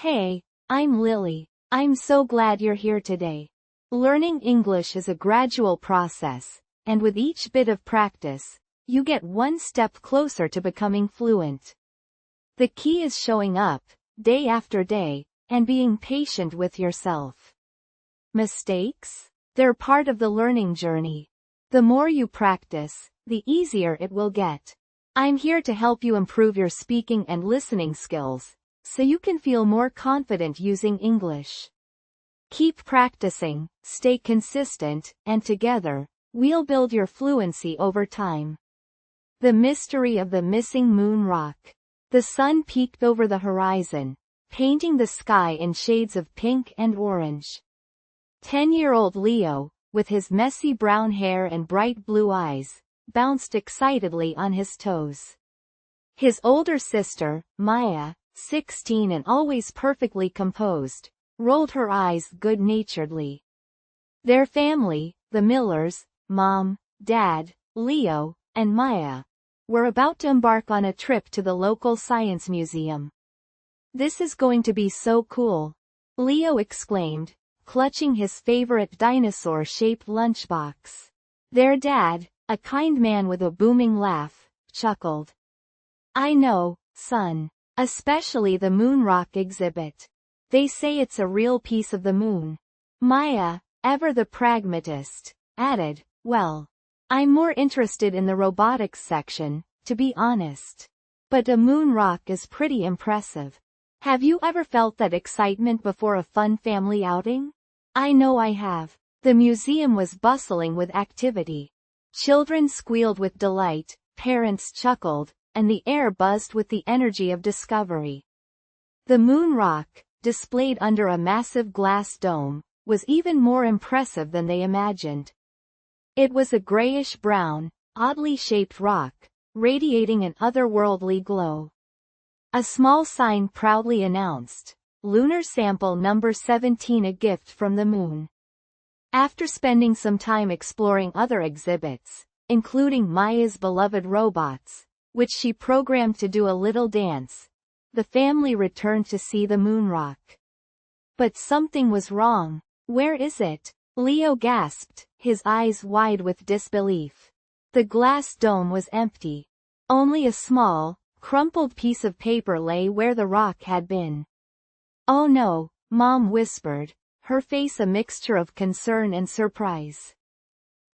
Hey, I'm Lily. I'm so glad you're here today. Learning English is a gradual process, and with each bit of practice, you get one step closer to becoming fluent. The key is showing up, day after day, and being patient with yourself. Mistakes? They're part of the learning journey. The more you practice, the easier it will get. I'm here to help you improve your speaking and listening skills, so you can feel more confident using English. Keep practicing, stay consistent, and together, we'll build your fluency over time. The mystery of the missing moon rock. The sun peeked over the horizon, painting the sky in shades of pink and orange. 10-year-old Leo, with his messy brown hair and bright blue eyes, bounced excitedly on his toes. His older sister, Maya, 16 and always perfectly composed, rolled her eyes good-naturedly. Their family, the Millers, Mom, Dad, Leo, and Maya, were about to embark on a trip to the local science museum. "This is going to be so cool," Leo exclaimed, clutching his favorite dinosaur-shaped lunchbox. Their dad, a kind man with a booming laugh, chuckled. "I know, son. Especially the moon rock exhibit. They say it's a real piece of the moon." Maya, ever the pragmatist, added, "Well, I'm more interested in the robotics section, to be honest. But a moon rock is pretty impressive. Have you ever felt that excitement before a fun family outing? I know I have." The museum was bustling with activity. Children squealed with delight, parents chuckled, and the air buzzed with the energy of discovery. The moon rock, displayed under a massive glass dome, was even more impressive than they imagined. It was a grayish-brown, oddly shaped rock, radiating an otherworldly glow. A small sign proudly announced, "Lunar Sample Number 17, a gift from the moon." After spending some time exploring other exhibits, including Maya's beloved robots, which she programmed to do a little dance, the family returned to see the moon rock. But something was wrong. "Where is it?" Leo gasped, his eyes wide with disbelief. The glass dome was empty. Only a small, crumpled piece of paper lay where the rock had been. "Oh no," Mom whispered, her face a mixture of concern and surprise.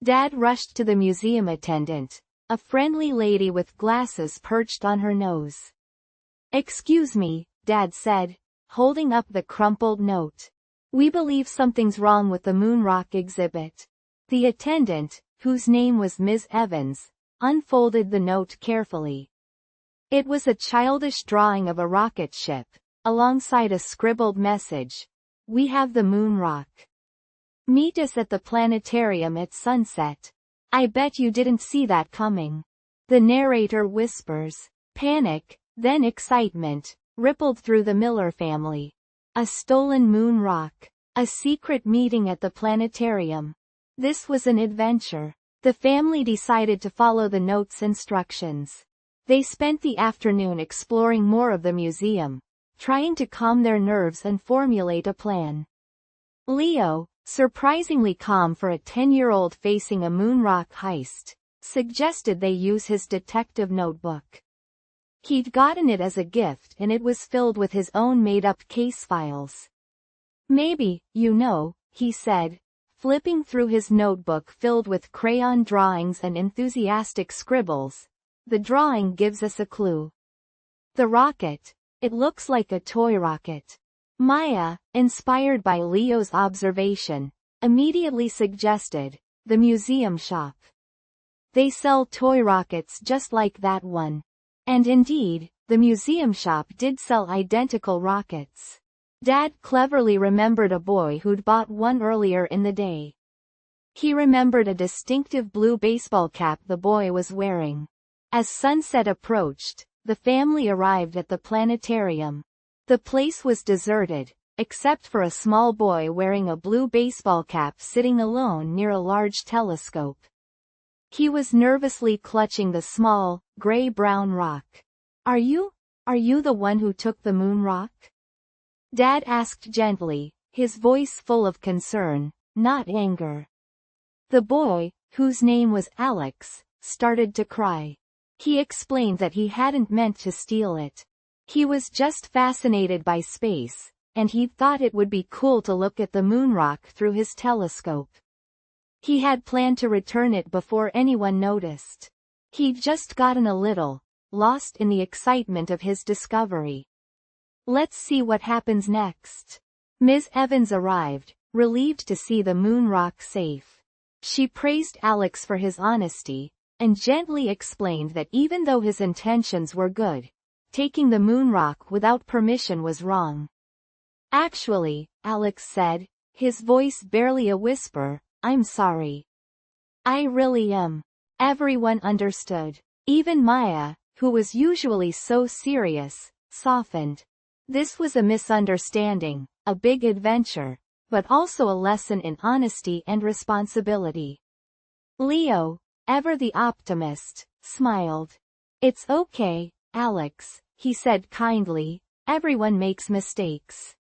Dad rushed to the museum attendant, a friendly lady with glasses perched on her nose. "Excuse me," Dad said, holding up the crumpled note. "We believe something's wrong with the moon rock exhibit." The attendant, whose name was Ms. Evans, unfolded the note carefully. It was a childish drawing of a rocket ship, alongside a scribbled message, "We have the moon rock. Meet us at the planetarium at sunset." "I bet you didn't see that coming," the narrator whispers. Panic, then excitement, rippled through the Miller family. A stolen moon rock. A secret meeting at the planetarium. This was an adventure. The family decided to follow the note's instructions. They spent the afternoon exploring more of the museum, trying to calm their nerves and formulate a plan. Leo, surprisingly calm for a 10-year-old facing a moon rock heist, suggested they use his detective notebook. He'd gotten it as a gift and it was filled with his own made-up case files. "Maybe, he said, flipping through his notebook filled with crayon drawings and enthusiastic scribbles. "The drawing gives us a clue. The rocket. It looks like a toy rocket." Maya, inspired by Leo's observation, immediately suggested, "The museum shop. They sell toy rockets just like that one." And indeed, the museum shop did sell identical rockets. Dad cleverly remembered a boy who'd bought one earlier in the day. He remembered a distinctive blue baseball cap the boy was wearing. As sunset approached, the family arrived at the planetarium. The place was deserted, except for a small boy wearing a blue baseball cap sitting alone near a large telescope. He was nervously clutching the small, gray-brown rock. Are you the one who took the moon rock?" Dad asked gently, his voice full of concern, not anger. The boy, whose name was Alex, started to cry. He explained that he hadn't meant to steal it. He was just fascinated by space, and he'd thought it would be cool to look at the moon rock through his telescope. He had planned to return it before anyone noticed. He'd just gotten a little lost in the excitement of his discovery. Let's see what happens next. Ms. Evans arrived, relieved to see the moon rock safe. She praised Alex for his honesty, and gently explained that even though his intentions were good, taking the moon rock without permission was wrong. Actually, Alex said, his voice barely a whisper, I'm sorry. I really am. Everyone understood. Even Maya, who was usually so serious, softened. This was a misunderstanding, a big adventure, but also a lesson in honesty and responsibility. Leo, ever the optimist, smiled. It's okay, Alex, he said kindly, everyone makes mistakes.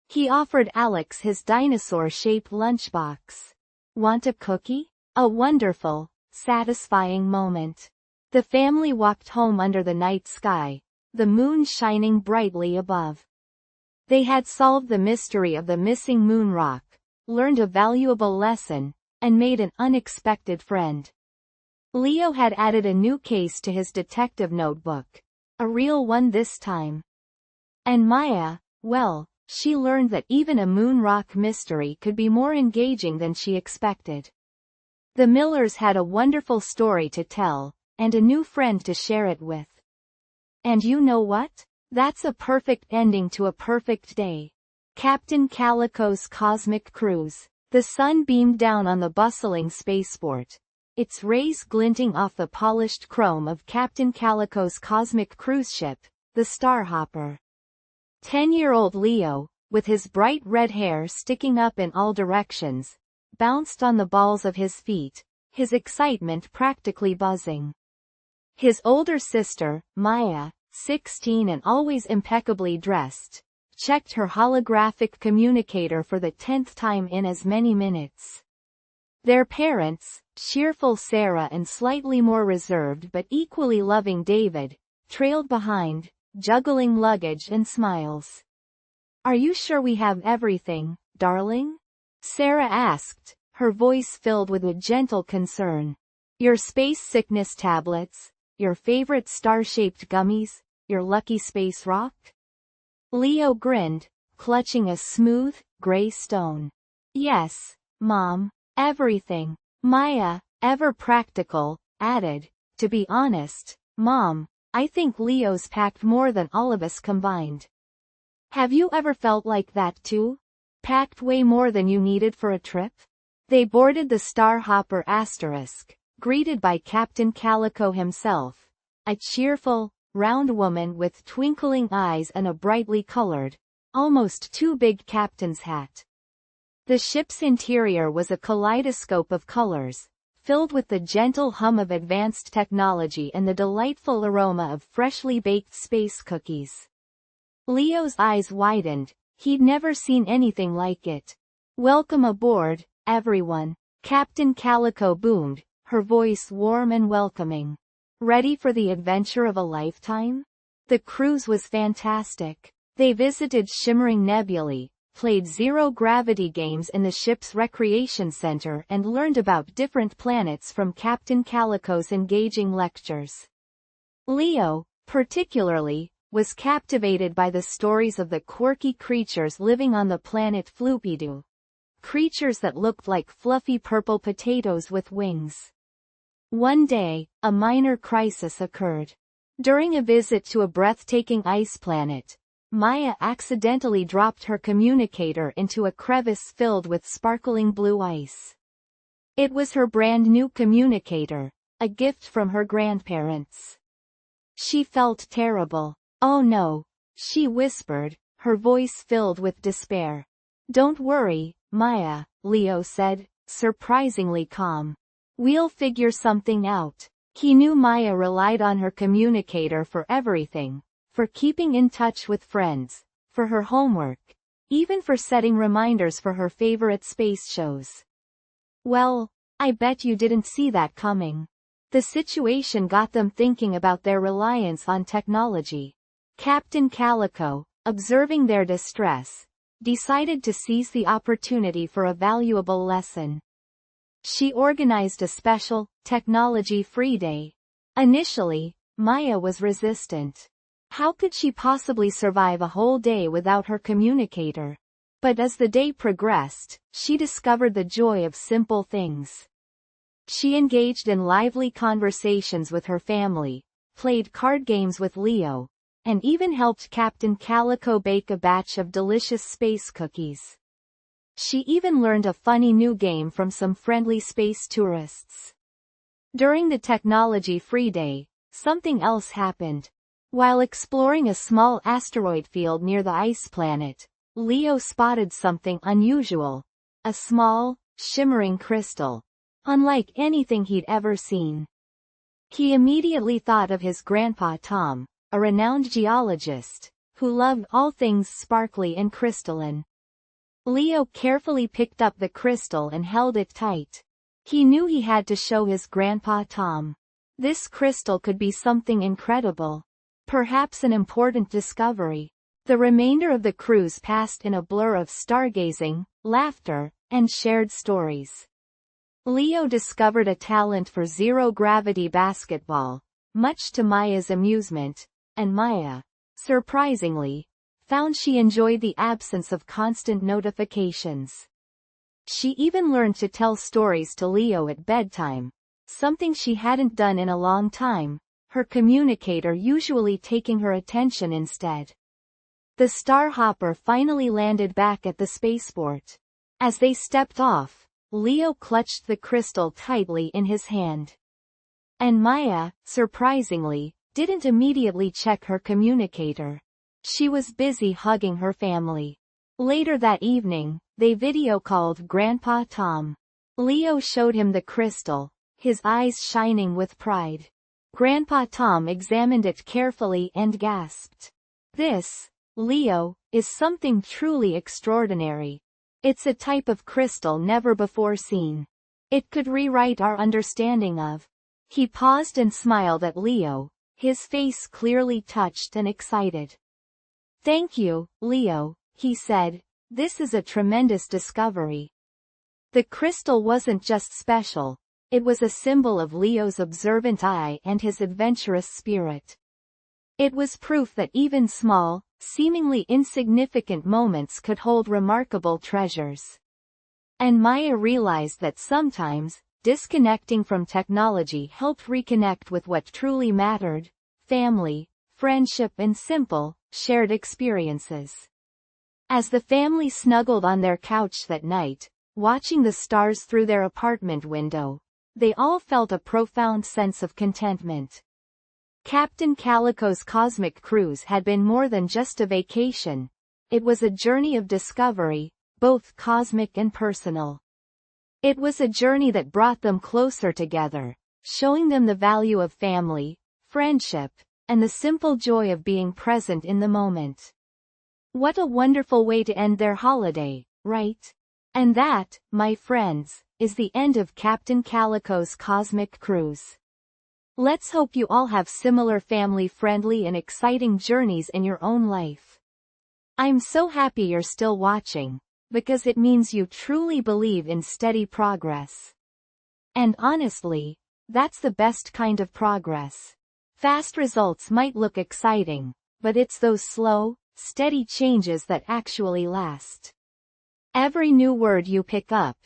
He offered Alex his dinosaur-shaped lunchbox. Want a cookie? A wonderful, satisfying moment. The family walked home under the night sky, the moon shining brightly above. They had solved the mystery of the missing moon rock, learned a valuable lesson, and made an unexpected friend. Leo had added a new case to his detective notebook. A real one this time. And Maya, well, she learned that even a moon rock mystery could be more engaging than she expected. The Millers had a wonderful story to tell, and a new friend to share it with. And you know what? That's a perfect ending to a perfect day. Captain Calico's cosmic cruise. The sun beamed down on the bustling spaceport, its rays glinting off the polished chrome of Captain Calico's cosmic cruise ship, the Starhopper. 10-year-old Leo, with his bright red hair sticking up in all directions, bounced on the balls of his feet, his excitement practically buzzing. His older sister, Maya, 16 and always impeccably dressed, checked her holographic communicator for the 10th time in as many minutes. Their parents, cheerful Sarah and slightly more reserved but equally loving David, trailed behind, juggling luggage and smiles. Are you sure we have everything, darling? Sarah asked, her voice filled with a gentle concern. Your space sickness tablets, your favorite star-shaped gummies, your lucky space rock? Leo grinned, clutching a smooth, gray stone. Yes, Mom, everything. Maya, ever practical, added, to be honest, Mom, I think Leo's packed more than all of us combined. Have you ever felt like that too? Packed way more than you needed for a trip? They boarded the Starhopper asterisk, greeted by Captain Calico himself, a cheerful, round woman with twinkling eyes and a brightly colored, almost too big captain's hat. The ship's interior was a kaleidoscope of colors, filled with the gentle hum of advanced technology and the delightful aroma of freshly baked space cookies. Leo's eyes widened, he'd never seen anything like it. Welcome aboard, everyone, Captain Calico boomed, her voice warm and welcoming. Ready for the adventure of a lifetime? The cruise was fantastic. They visited shimmering nebulae, played zero-gravity games in the ship's recreation center and learned about different planets from Captain Calico's engaging lectures. Leo, particularly, was captivated by the stories of the quirky creatures living on the planet Floopydoo. Creatures that looked like fluffy purple potatoes with wings. One day, a minor crisis occurred. During a visit to a breathtaking ice planet, Maya accidentally dropped her communicator into a crevice filled with sparkling blue ice. It was her brand new communicator, a gift from her grandparents. She felt terrible. Oh no, she whispered, her voice filled with despair. Don't worry, Maya, Leo said, surprisingly calm. We'll figure something out. He knew Maya relied on her communicator for everything, for keeping in touch with friends, for her homework, even for setting reminders for her favorite space shows. Well, I bet you didn't see that coming. The situation got them thinking about their reliance on technology. Captain Calico, observing their distress, decided to seize the opportunity for a valuable lesson. She organized a special, technology-free day. Initially, Maya was resistant. How could she possibly survive a whole day without her communicator? But as the day progressed, she discovered the joy of simple things. She engaged in lively conversations with her family, played card games with Leo, and even helped Captain Calico bake a batch of delicious space cookies. She even learned a funny new game from some friendly space tourists. During the technology-free day, something else happened. While exploring a small asteroid field near the ice planet, Leo spotted something unusual. A small, shimmering crystal. Unlike anything he'd ever seen. He immediately thought of his grandpa Tom, a renowned geologist, who loved all things sparkly and crystalline. Leo carefully picked up the crystal and held it tight. He knew he had to show his grandpa Tom. This crystal could be something incredible. Perhaps an important discovery. The remainder of the cruise passed in a blur of stargazing, laughter, and shared stories. Leo discovered a talent for zero-gravity basketball, much to Maya's amusement, and Maya, surprisingly, found she enjoyed the absence of constant notifications. She even learned to tell stories to Leo at bedtime, something she hadn't done in a long time, her communicator usually taking her attention instead. The Starhopper finally landed back at the spaceport. As they stepped off, Leo clutched the crystal tightly in his hand. And Maya, surprisingly, didn't immediately check her communicator. She was busy hugging her family. Later that evening, they video-called Grandpa Tom. Leo showed him the crystal, his eyes shining with pride. Grandpa Tom examined it carefully and gasped. "This, Leo, is something truly extraordinary. It's a type of crystal never before seen. It could rewrite our understanding of." He paused and smiled at Leo, his face clearly touched and excited. "Thank you, Leo," he said. "This is a tremendous discovery." The crystal wasn't just special, it was a symbol of Leo's observant eye and his adventurous spirit. It was proof that even small, seemingly insignificant moments could hold remarkable treasures. And Maya realized that sometimes, disconnecting from technology helped reconnect with what truly mattered: family, friendship and simple, shared experiences. As the family snuggled on their couch that night, watching the stars through their apartment window, they all felt a profound sense of contentment. Captain Calico's cosmic cruise had been more than just a vacation. It was a journey of discovery, both cosmic and personal. It was a journey that brought them closer together, showing them the value of family, friendship, and the simple joy of being present in the moment. What a wonderful way to end their holiday, right? And that, my friends, is the end of Captain Calico's cosmic cruise. Let's hope you all have similar family-friendly and exciting journeys in your own life. I'm so happy you're still watching, because it means you truly believe in steady progress. And honestly, that's the best kind of progress. Fast results might look exciting, but it's those slow, steady changes that actually last. Every new word you pick up,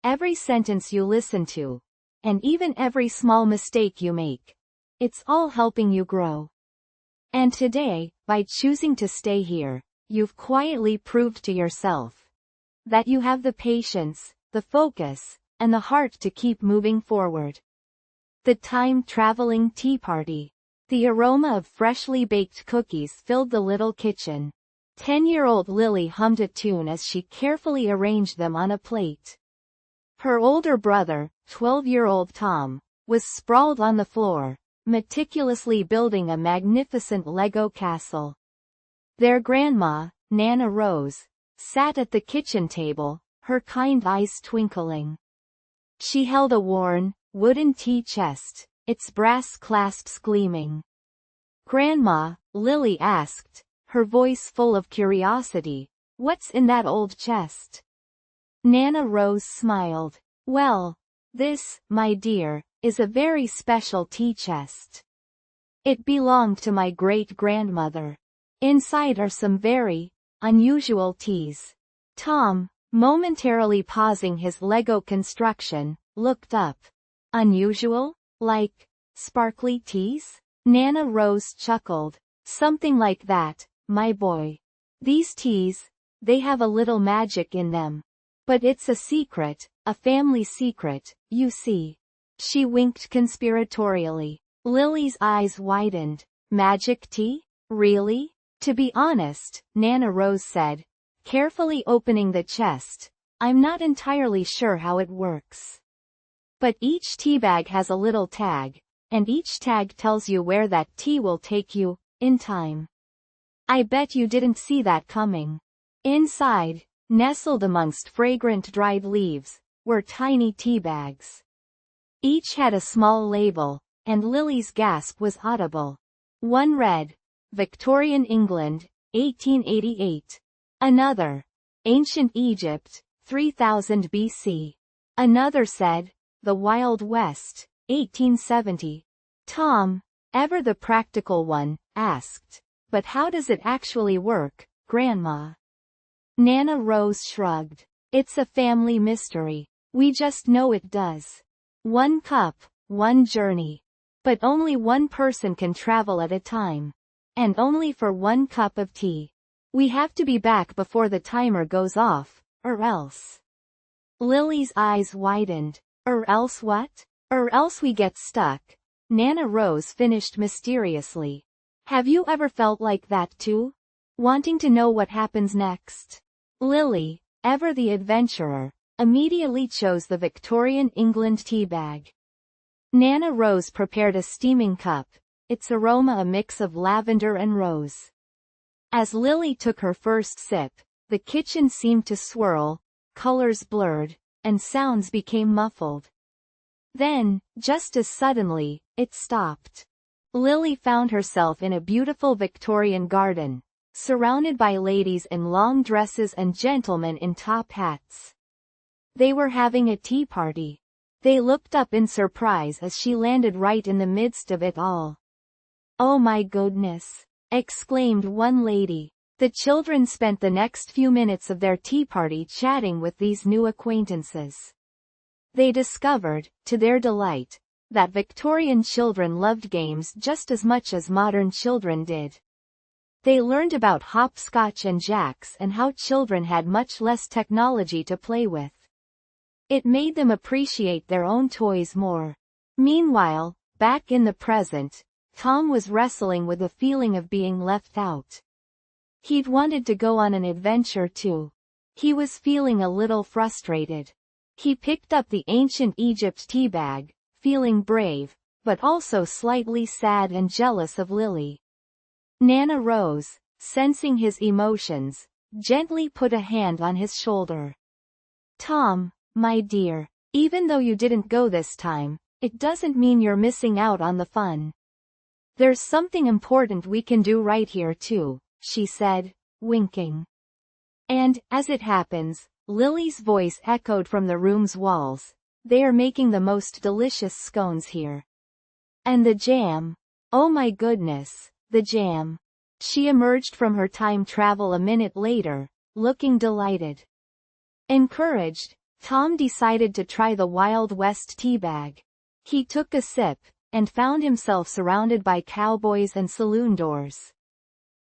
every sentence you listen to, and even every small mistake you make, it's all helping you grow. And today, by choosing to stay here, you've quietly proved to yourself that you have the patience, the focus, and the heart to keep moving forward. The time-traveling tea party. The aroma of freshly baked cookies filled the little kitchen. 10-year-old Lily hummed a tune as she carefully arranged them on a plate. Her older brother, 12-year-old Tom, was sprawled on the floor, meticulously building a magnificent Lego castle. Their grandma, Nana Rose, sat at the kitchen table, her kind eyes twinkling. She held a worn, wooden tea chest, its brass clasps gleaming. "Grandma," Lily asked, her voice full of curiosity, "what's in that old chest?" Nana Rose smiled. "Well, this, my dear, is a very special tea chest. It belonged to my great-grandmother. Inside are some very unusual teas." Tom, momentarily pausing his Lego construction, looked up. "Unusual? Like sparkly teas?" Nana Rose chuckled. "Something like that, my boy. These teas, they have a little magic in them. But it's a secret, a family secret, you see." She winked conspiratorially. Lily's eyes widened. "Magic tea? Really?" "To be honest," Nana Rose said, carefully opening the chest, "I'm not entirely sure how it works. But each tea bag has a little tag, and each tag tells you where that tea will take you, in time. I bet you didn't see that coming." Inside, nestled amongst fragrant dried leaves, were tiny tea bags. Each had a small label, and Lily's gasp was audible. One read, "Victorian England, 1888. Another, "Ancient Egypt, 3000 BC. Another said, "The Wild West, 1870. Tom, ever the practical one, asked, "But how does it actually work, Grandma?" Nana Rose shrugged. "It's a family mystery. We just know it does. One cup, one journey. But only one person can travel at a time. And only for one cup of tea. We have to be back before the timer goes off, or else." Lily's eyes widened. "Or else what?" "Or else we get stuck," Nana Rose finished mysteriously. "Have you ever felt like that too? Wanting to know what happens next?" Lily, ever the adventurer, immediately chose the Victorian England tea bag. Nana Rose prepared a steaming cup, its aroma a mix of lavender and rose. As Lily took her first sip, the kitchen seemed to swirl, colors blurred, and sounds became muffled. Then, just as suddenly, it stopped. Lily found herself in a beautiful Victorian garden, surrounded by ladies in long dresses and gentlemen in top hats. They were having a tea party. They looked up in surprise as she landed right in the midst of it all. "Oh my goodness!" exclaimed one lady. The children spent the next few minutes of their tea party chatting with these new acquaintances. They discovered, to their delight, that Victorian children loved games just as much as modern children did. They learned about hopscotch and jacks and how children had much less technology to play with. It made them appreciate their own toys more. Meanwhile, back in the present, Tom was wrestling with the feeling of being left out. He'd wanted to go on an adventure too. He was feeling a little frustrated. He picked up the Ancient Egypt tea bag, feeling brave, but also slightly sad and jealous of Lily. Nana Rose, sensing his emotions, gently put a hand on his shoulder. "Tom, my dear, even though you didn't go this time, it doesn't mean you're missing out on the fun. There's something important we can do right here too," she said, winking. And, as it happens, Lily's voice echoed from the room's walls. "They are making the most delicious scones here. And the jam. Oh my goodness, the jam." She emerged from her time travel a minute later, looking delighted. Encouraged, Tom decided to try the Wild West tea bag. He took a sip, and found himself surrounded by cowboys and saloon doors.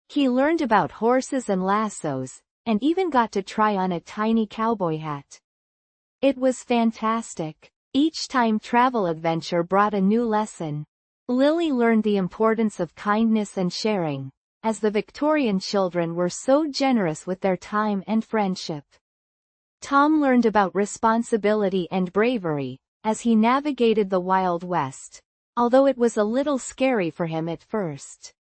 He learned about horses and lassos, and even got to try on a tiny cowboy hat. It was fantastic. Each time travel adventure brought a new lesson. Lily learned the importance of kindness and sharing, as the Victorian children were so generous with their time and friendship. Tom learned about responsibility and bravery, as he navigated the Wild West, although it was a little scary for him at first.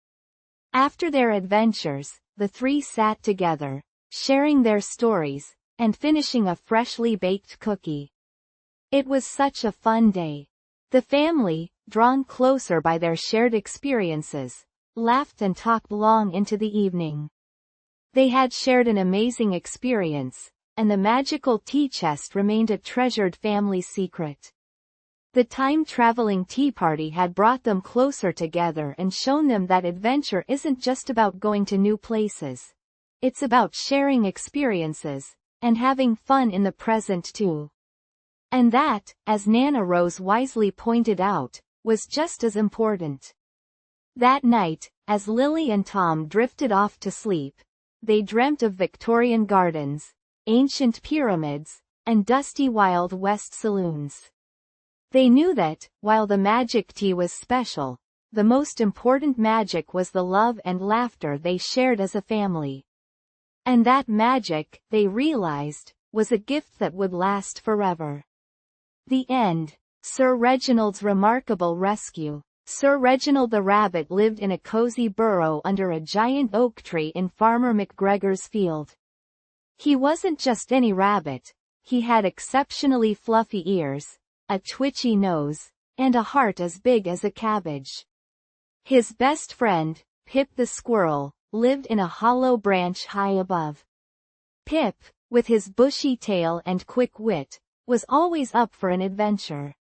After their adventures, the three sat together, sharing their stories, and finishing a freshly baked cookie. It was such a fun day. The family, drawn closer by their shared experiences, laughed and talked long into the evening. They had shared an amazing experience, and the magical tea chest remained a treasured family secret. The time-traveling tea party had brought them closer together and shown them that adventure isn't just about going to new places. It's about sharing experiences, and having fun in the present too. And that, as Nana Rose wisely pointed out, was just as important. That night, as Lily and Tom drifted off to sleep, they dreamt of Victorian gardens, ancient pyramids, and dusty Wild West saloons. They knew that, while the magic tea was special, the most important magic was the love and laughter they shared as a family. And that magic, they realized, was a gift that would last forever. The end. Sir Reginald's remarkable rescue. Sir Reginald the rabbit lived in a cozy burrow under a giant oak tree in Farmer McGregor's field. He wasn't just any rabbit. He had exceptionally fluffy ears, a twitchy nose, and a heart as big as a cabbage. His best friend, Pip the squirrel, lived in a hollow branch high above. Pip, with his bushy tail and quick wit, was always up for an adventure.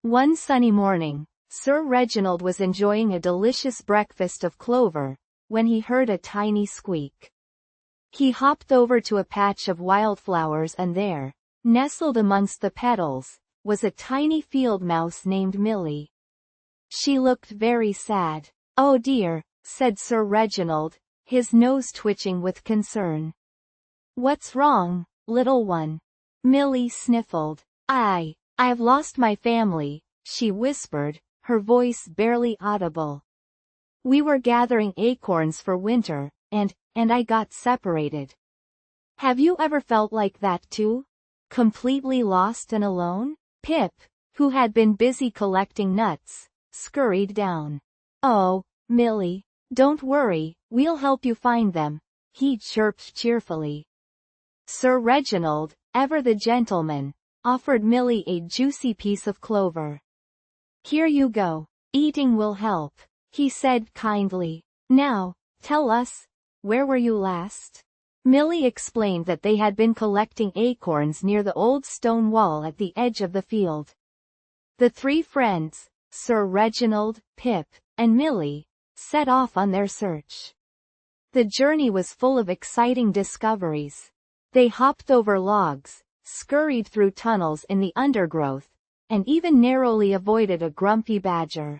One sunny morning, Sir Reginald was enjoying a delicious breakfast of clover, when he heard a tiny squeak. He hopped over to a patch of wildflowers and there, nestled amongst the petals, was a tiny field mouse named Millie. She looked very sad. "Oh dear," said Sir Reginald, his nose twitching with concern. "What's wrong, little one?" Millie sniffled. I've lost my family," she whispered, her voice barely audible. "We were gathering acorns for winter, and I got separated." "Have you ever felt like that too? Completely lost and alone?" Pip, who had been busy collecting nuts, scurried down. "Oh, Millie, don't worry, we'll help you find them," he chirped cheerfully. Sir Reginald, ever the gentleman, offered Millie a juicy piece of clover. "Here you go. Eating will help," he said kindly. "Now, tell us, where were you last?" Millie explained that they had been collecting acorns near the old stone wall at the edge of the field. The three friends, Sir Reginald, Pip, and Millie, set off on their search. The journey was full of exciting discoveries. They hopped over logs, scurried through tunnels in the undergrowth, and even narrowly avoided a grumpy badger.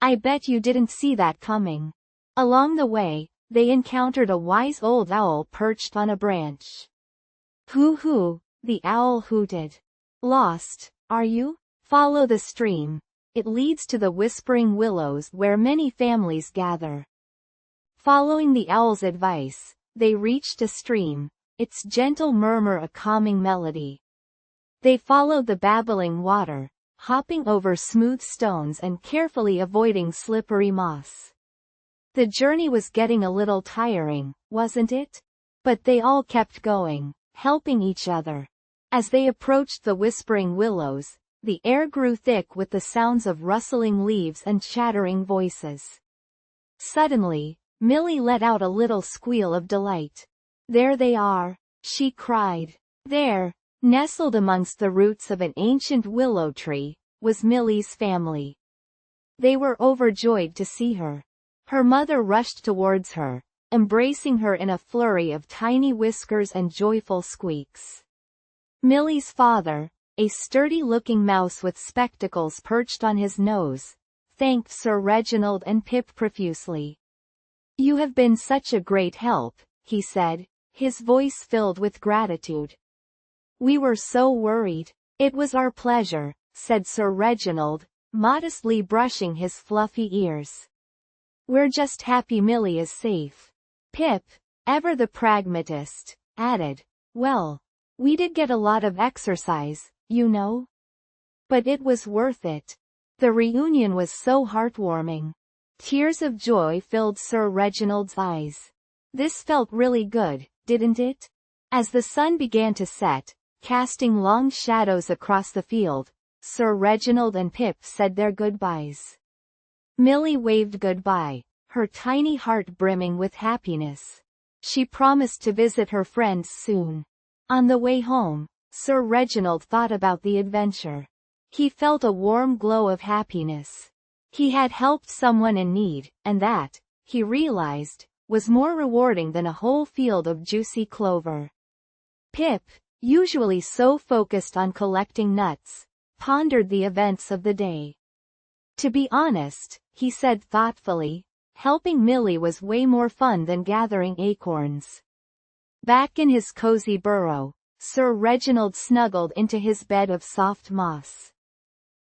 "I bet you didn't see that coming." Along the way, they encountered a wise old owl perched on a branch. "Hoo hoo," the owl hooted. "Lost, are you? Follow the stream. It leads to the whispering willows where many families gather." Following the owl's advice, they reached a stream, its gentle murmur a calming melody. They followed the babbling water, hopping over smooth stones and carefully avoiding slippery moss. The journey was getting a little tiring, wasn't it? But they all kept going, helping each other. As they approached the whispering willows, the air grew thick with the sounds of rustling leaves and chattering voices. Suddenly, Millie let out a little squeal of delight. "There they are!" she cried. There, nestled amongst the roots of an ancient willow tree, was Millie's family. They were overjoyed to see her. Her mother rushed towards her, embracing her in a flurry of tiny whiskers and joyful squeaks. Millie's father, a sturdy-looking mouse with spectacles perched on his nose, thanked Sir Reginald and Pip profusely. "You have been such a great help," he said, his voice filled with gratitude. "We were so worried." "It was our pleasure," said Sir Reginald, modestly brushing his fluffy ears. "We're just happy Millie is safe." Pip, ever the pragmatist, added, "Well, we did get a lot of exercise, you know. But it was worth it." The reunion was so heartwarming. Tears of joy filled Sir Reginald's eyes. This felt really good, didn't it? As the sun began to set, casting long shadows across the field, Sir Reginald and Pip said their goodbyes. Millie waved goodbye, her tiny heart brimming with happiness. She promised to visit her friends soon. On the way home, Sir Reginald thought about the adventure. He felt a warm glow of happiness. He had helped someone in need, and that, he realized, was more rewarding than a whole field of juicy clover. Pip, usually so focused on collecting nuts, pondered the events of the day. To be honest, he said thoughtfully, helping Millie was way more fun than gathering acorns. Back in his cozy burrow, Sir Reginald snuggled into his bed of soft moss.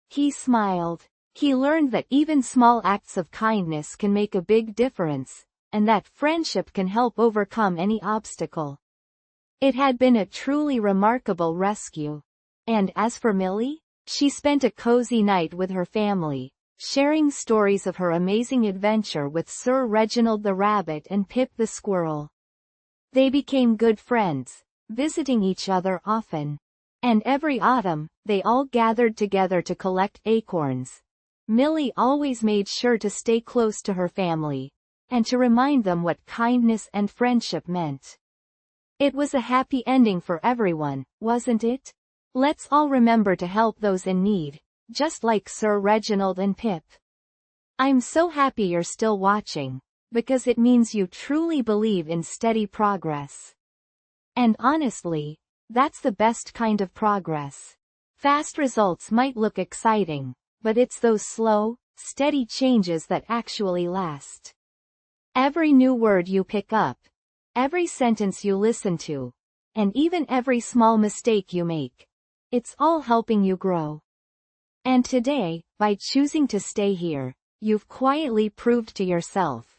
He smiled. He learned that even small acts of kindness can make a big difference, and that friendship can help overcome any obstacle. It had been a truly remarkable rescue. And as for Millie, she spent a cozy night with her family, sharing stories of her amazing adventure with Sir Reginald the rabbit and Pip the squirrel. They became good friends, visiting each other often. And every autumn, they all gathered together to collect acorns. Millie always made sure to stay close to her family, and to remind them what kindness and friendship meant. It was a happy ending for everyone, wasn't it? Let's all remember to help those in need, just like Sir Reginald and Pip. I'm so happy you're still watching, because it means you truly believe in steady progress. And honestly, that's the best kind of progress. Fast results might look exciting, but it's those slow, steady changes that actually last. Every new word you pick up, every sentence you listen to, and even every small mistake you make, it's all helping you grow. And today, by choosing to stay here, you've quietly proved to yourself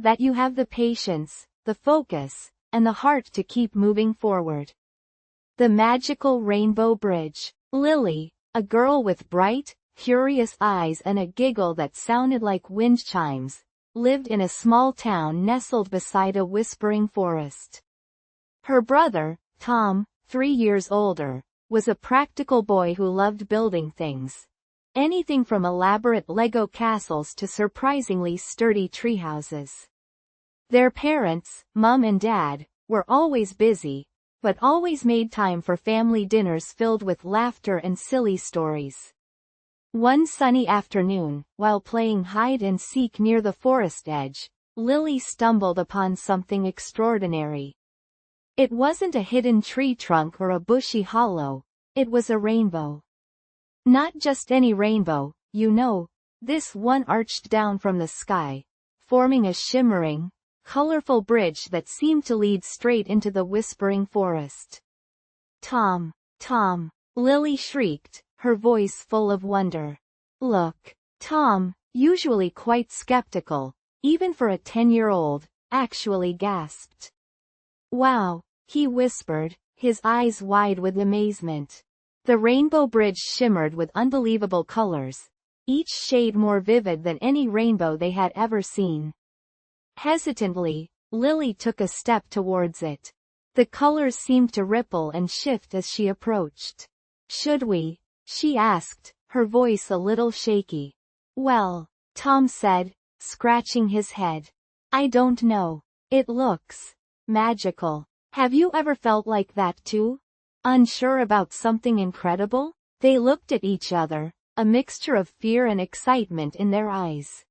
that you have the patience, the focus, and the heart to keep moving forward. The magical rainbow bridge. Lily, a girl with bright, curious eyes and a giggle that sounded like wind chimes, lived in a small town nestled beside a whispering forest. Her brother, Tom, 3 years older, was a practical boy who loved building things. Anything from elaborate Lego castles to surprisingly sturdy treehouses. Their parents, Mum and Dad, were always busy, but always made time for family dinners filled with laughter and silly stories. One sunny afternoon, while playing hide and seek near the forest edge, Lily stumbled upon something extraordinary. It wasn't a hidden tree trunk or a bushy hollow, it was a rainbow. Not just any rainbow, you know, this one arched down from the sky, forming a shimmering, colorful bridge that seemed to lead straight into the whispering forest. Tom, Tom, Lily shrieked, her voice full of wonder. Look. Tom, usually quite skeptical, even for a 10-year-old, actually gasped. Wow, he whispered, his eyes wide with amazement. The rainbow bridge shimmered with unbelievable colors, each shade more vivid than any rainbow they had ever seen. Hesitantly, Lily took a step towards it. The colors seemed to ripple and shift as she approached. Should we? She asked, her voice a little shaky. Well, Tom said, scratching his head. I don't know. It looks magical. Have you ever felt like that too? Unsure about something incredible? They looked at each other, a mixture of fear and excitement in their eyes.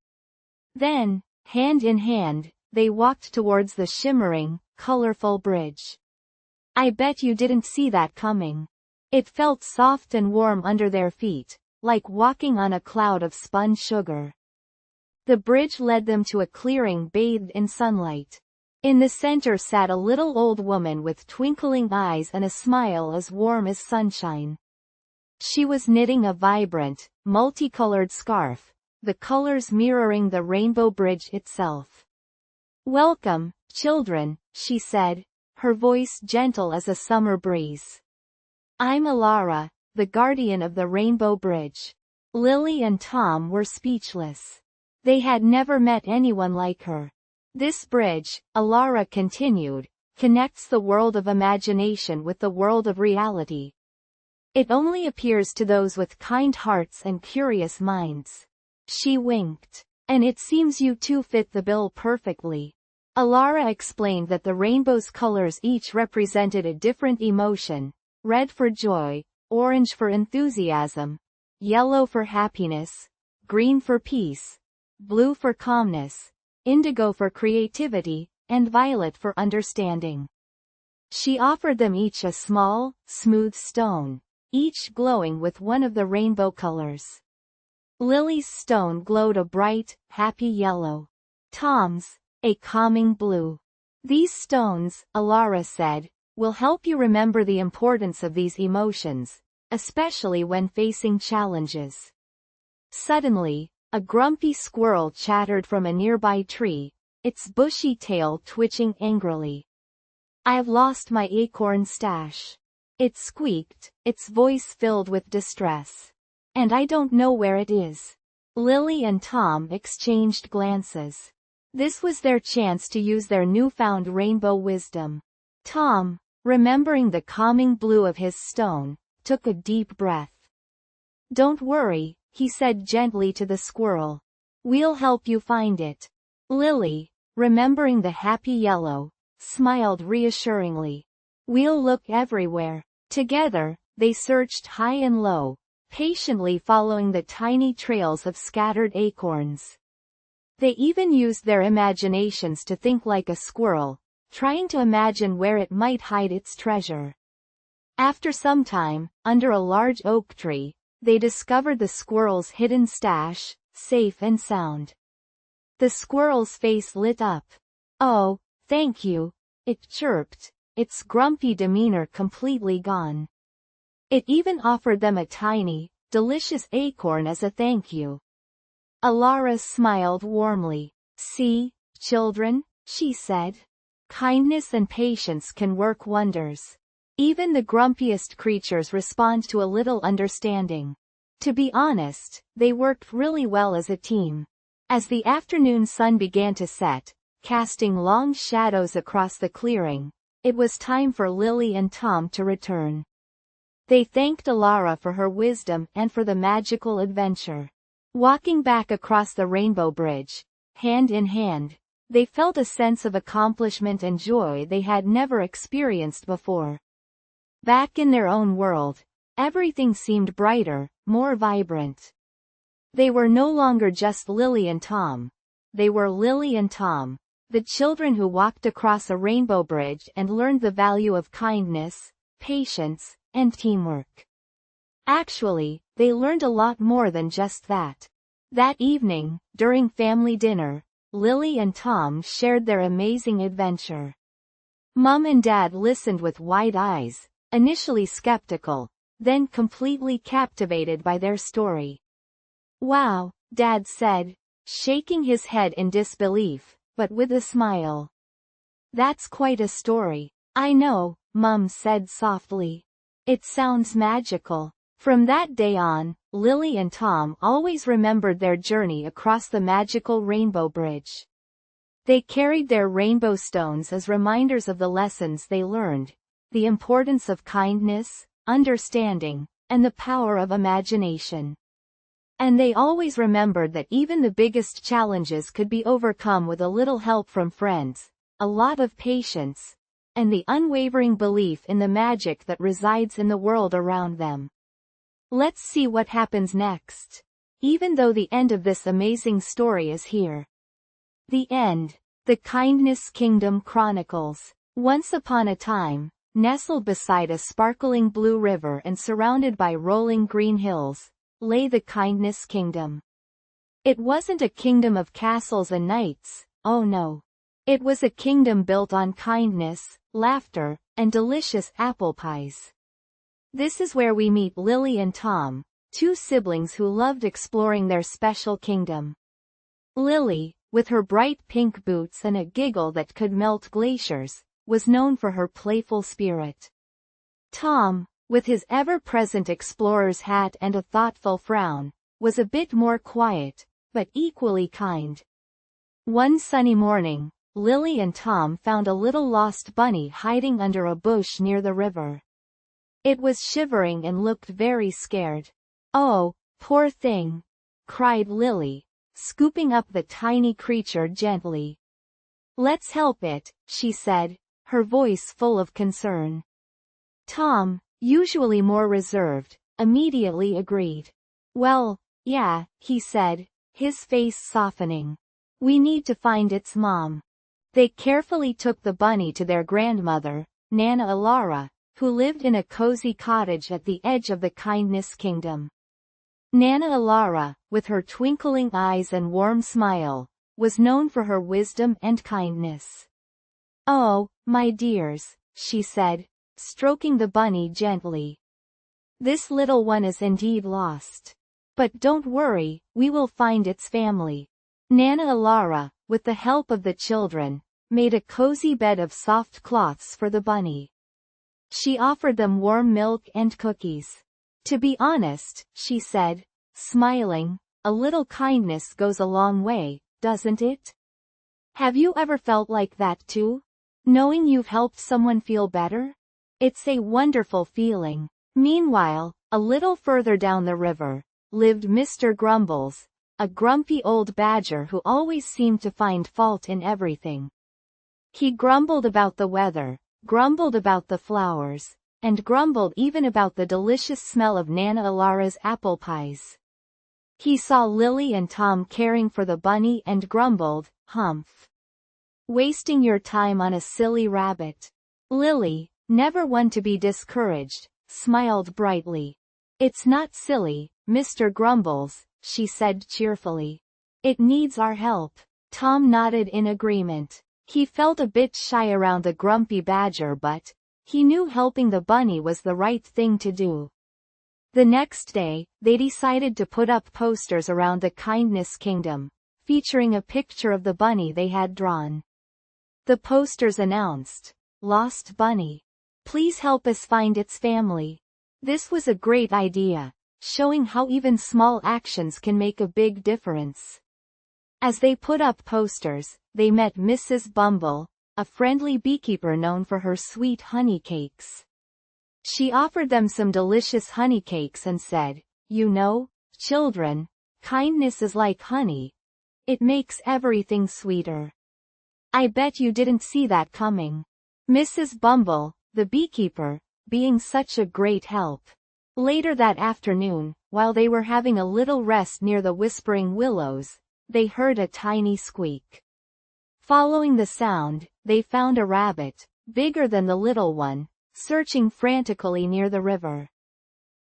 Then, hand in hand, they walked towards the shimmering, colorful bridge. I bet you didn't see that coming. It felt soft and warm under their feet, like walking on a cloud of spun sugar. The bridge led them to a clearing bathed in sunlight. In the center sat a little old woman with twinkling eyes and a smile as warm as sunshine. She was knitting a vibrant, multicolored scarf, the colors mirroring the rainbow bridge itself. Welcome, children, she said, her voice gentle as a summer breeze. I'm Alara, the guardian of the rainbow bridge. Lily and Tom were speechless. They had never met anyone like her. This bridge, Alara continued, connects the world of imagination with the world of reality. It only appears to those with kind hearts and curious minds. She winked. And it seems you two fit the bill perfectly. Alara explained that the rainbow's colors each represented a different emotion: red for joy, orange for enthusiasm, yellow for happiness, green for peace, blue for calmness, indigo for creativity, and violet for understanding. She offered them each a small, smooth stone, each glowing with one of the rainbow colors. Lily's stone glowed a bright, happy yellow. Tom's, a calming blue. These stones, Alara said, will help you remember the importance of these emotions, especially when facing challenges. Suddenly, a grumpy squirrel chattered from a nearby tree, its bushy tail twitching angrily. "I've lost my acorn stash," it squeaked, its voice filled with distress. "And I don't know where it is." Lily and Tom exchanged glances. This was their chance to use their newfound rainbow wisdom. Tom, remembering the calming blue of his stone, took a deep breath. "Don't worry," he said gently to the squirrel. "We'll help you find it." Lily, remembering the happy yellow, smiled reassuringly. "We'll look everywhere." Together, they searched high and low, patiently following the tiny trails of scattered acorns. They even used their imaginations to think like a squirrel, trying to imagine where it might hide its treasure. After some time, under a large oak tree, they discovered the squirrel's hidden stash, safe and sound. The squirrel's face lit up. "Oh, thank you," it chirped, its grumpy demeanor completely gone. It even offered them a tiny, delicious acorn as a thank you. Alara smiled warmly. "See, children," she said. "Kindness and patience can work wonders. Even the grumpiest creatures respond to a little understanding." To be honest, they worked really well as a team. As the afternoon sun began to set, casting long shadows across the clearing, it was time for Lily and Tom to return. They thanked Alara for her wisdom and for the magical adventure. Walking back across the rainbow bridge, hand in hand, they felt a sense of accomplishment and joy they had never experienced before. Back in their own world, everything seemed brighter, more vibrant. They were no longer just Lily and Tom. They were Lily and Tom, the children who walked across a rainbow bridge and learned the value of kindness, patience, and teamwork. Actually, they learned a lot more than just that. That evening, during family dinner, Lily and Tom shared their amazing adventure. Mom and Dad listened with wide eyes, initially skeptical, then completely captivated by their story. "Wow," Dad said, shaking his head in disbelief, but with a smile. "That's quite a story." "I know," Mom said softly. "It sounds magical." From that day on, Lily and Tom always remembered their journey across the magical rainbow bridge. They carried their rainbow stones as reminders of the lessons they learned, the importance of kindness, understanding, and the power of imagination. And they always remembered that even the biggest challenges could be overcome with a little help from friends, a lot of patience, and the unwavering belief in the magic that resides in the world around them. Let's see what happens next. Even though the end of this amazing story is here. The end. The Kindness Kingdom Chronicles. Once upon a time, nestled beside a sparkling blue river and surrounded by rolling green hills, lay the Kindness Kingdom. It wasn't a kingdom of castles and knights, oh no. It was a kingdom built on kindness, laughter, and delicious apple pies. This is where we meet Lily and Tom, two siblings who loved exploring their special kingdom. Lily, with her bright pink boots and a giggle that could melt glaciers, was known for her playful spirit. Tom, with his ever-present explorer's hat and a thoughtful frown, was a bit more quiet, but equally kind. One sunny morning, Lily and Tom found a little lost bunny hiding under a bush near the river. It was shivering and looked very scared. "Oh, poor thing!" cried Lily, scooping up the tiny creature gently. "Let's help it," she said, her voice full of concern. Tom, usually more reserved, immediately agreed. "Well, yeah," he said, his face softening. "We need to find its mom." They carefully took the bunny to their grandmother, Nana Alara, who lived in a cozy cottage at the edge of the Kindness Kingdom. Nana Alara, with her twinkling eyes and warm smile, was known for her wisdom and kindness. "Oh, my dears," she said, stroking the bunny gently. "This little one is indeed lost. But don't worry, we will find its family." Nana Alara, with the help of the children, made a cozy bed of soft cloths for the bunny. She offered them warm milk and cookies. "To be honest," she said, smiling, "a little kindness goes a long way, doesn't it? Have you ever felt like that too? Knowing you've helped someone feel better? It's a wonderful feeling." Meanwhile, a little further down the river, lived Mr. Grumbles, a grumpy old badger who always seemed to find fault in everything. He grumbled about the weather, grumbled about the flowers, and grumbled even about the delicious smell of Nana Alara's apple pies. He saw Lily and Tom caring for the bunny and grumbled, "Humph. Wasting your time on a silly rabbit." Lily, never one to be discouraged, smiled brightly. "It's not silly, Mr. Grumbles," she said cheerfully. "It needs our help." Tom nodded in agreement. He felt a bit shy around the grumpy badger, but he knew helping the bunny was the right thing to do. The next day, they decided to put up posters around the Kindness Kingdom, featuring a picture of the bunny they had drawn. The posters announced, "Lost Bunny. Please help us find its family." This was a great idea, showing how even small actions can make a big difference. As they put up posters, they met Mrs. Bumble, a friendly beekeeper known for her sweet honey cakes. She offered them some delicious honey cakes and said, "You know, children, kindness is like honey. It makes everything sweeter." I bet you didn't see that coming. Mrs. Bumble, the beekeeper, being such a great help. Later that afternoon, while they were having a little rest near the whispering willows, they heard a tiny squeak. Following the sound, they found a rabbit, bigger than the little one, searching frantically near the river.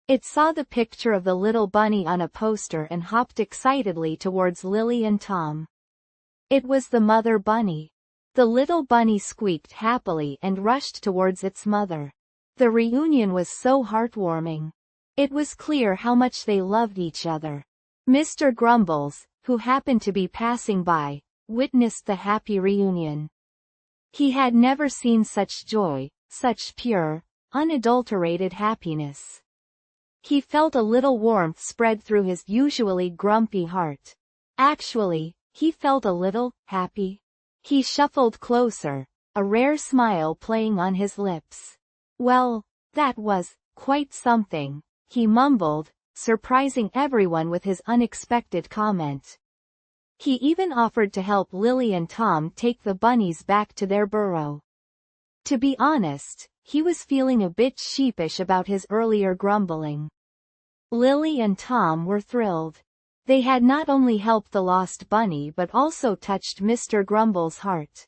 It saw the picture of the little bunny on a poster and hopped excitedly towards Lily and Tom. It was the mother bunny. The little bunny squeaked happily and rushed towards its mother. The reunion was so heartwarming. It was clear how much they loved each other. Mr. Grumbles, who happened to be passing by, witnessed the happy reunion. He had never seen such joy, such pure, unadulterated happiness. He felt a little warmth spread through his usually grumpy heart. Actually, he felt a little happy. He shuffled closer, a rare smile playing on his lips. "Well, that was quite something," he mumbled, surprising everyone with his unexpected comment. He even offered to help Lily and Tom take the bunnies back to their burrow. To be honest, he was feeling a bit sheepish about his earlier grumbling. Lily and Tom were thrilled. They had not only helped the lost bunny but also touched Mr. Grumble's heart.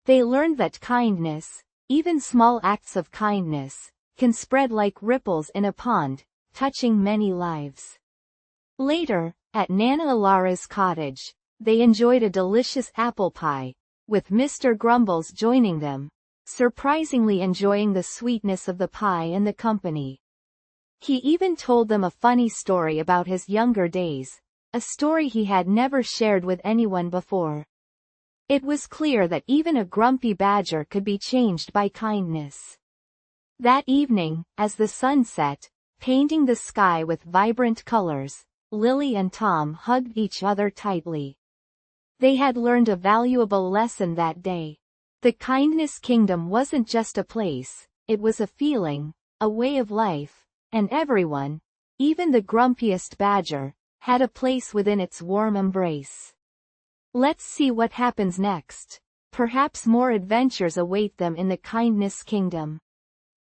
They learned that kindness, even small acts of kindness, can spread like ripples in a pond, touching many lives. Later, at Nana Alara's cottage, they enjoyed a delicious apple pie, with Mr. Grumbles joining them, surprisingly enjoying the sweetness of the pie and the company. He even told them a funny story about his younger days, a story he had never shared with anyone before. It was clear that even a grumpy badger could be changed by kindness. That evening, as the sun set, painting the sky with vibrant colors, Lily and Tom hugged each other tightly. They had learned a valuable lesson that day. The kindness kingdom wasn't just a place, it was a feeling, a way of life, and everyone, even the grumpiest badger, had a place within its warm embrace. Let's see what happens next. Perhaps more adventures await them in the kindness kingdom.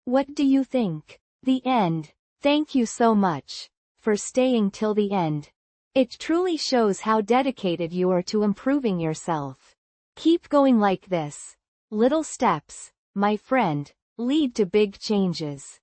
What do you think? The end. Thank you so much for staying till the end. It truly shows how dedicated you are to improving yourself. Keep going like this. Little steps, my friend, lead to big changes.